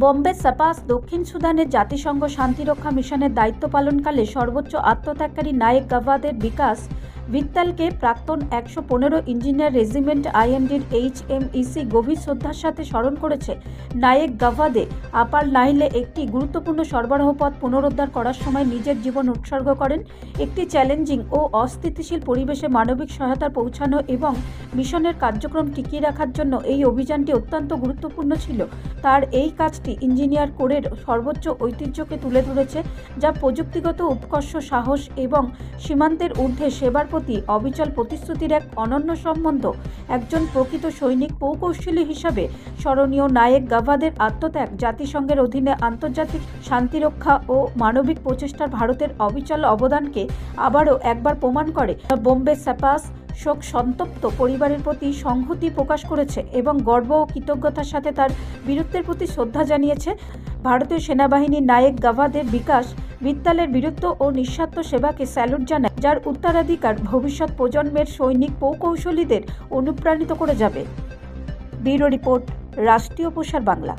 বম্বে সাপাস দক্ষিণ সুদানের জাতিসংঘ শান্তিরক্ষা মিশনের দায়িত্ব পালনকালে সর্বোচ্চ আত্মত্যাগকারী নায়েক গাভাদের বিকাশ ভিত্তালকে প্রাক্তন 115 ইঞ্জিনিয়ার রেজিমেন্ট আইএনডির HMEC গভীর শ্রদ্ধার সাথে স্মরণ করেছে। নায়েক গাভাদে আপার নাইলে একটি গুরুত্বপূর্ণ সরবরাহ পথ পুনরুদ্ধার করার সময় নিজের জীবন উৎসর্গ করেন। একটি চ্যালেঞ্জিং ও অস্থিতিশীল পরিবেশে মানবিক সহায়তা পৌঁছানো এবং মিশনের কার্যক্রম টিকিয়ে রাখার জন্য এই অভিযানটি অত্যন্ত গুরুত্বপূর্ণ ছিল। তার এই কাজটি ইঞ্জিনিয়ার কোরের সর্বোচ্চ ঐতিহ্যকে তুলে ধরেছে, যা প্রযুক্তিগত উৎকর্ষ, সাহস এবং সীমান্তের ঊর্ধ্বে সেবার প্রতি অবিচল প্রতিশ্রুতির এক অনন্য সম্বন্ধ। একজন প্রকৃত সৈনিক প্রকৌশলী হিসাবে স্মরণীয় নায়েক গাভাদের আত্মত্যাগ জাতিসংঘের অধীনে আন্তর্জাতিক শান্তিরক্ষা ও মানবিক প্রচেষ্টার ভারতের অবিচল অবদানকে আবারও একবার প্রমাণ করে। বোম্বে সাপাস শোক সন্তপ্ত পরিবারের প্রতি সংহতি প্রকাশ করেছে এবং গর্ব ও কৃতজ্ঞতার সাথে তার বীরত্বের প্রতি শ্রদ্ধা জানিয়েছে। ভারতীয় সেনাবাহিনীর নায়েক গাভাদের বিকাশ ভিত্তালের বীরত্ব ও নিঃস্বার্থ সেবাকে স্যালুট জানায়, যার উত্তরাধিকার ভবিষ্যৎ প্রজন্মের সৈনিক প্রকৌশলীদের অনুপ্রাণিত করে যাবে। ব্যুরো রিপোর্ট, রাষ্ট্রীয় প্রসার বাংলা।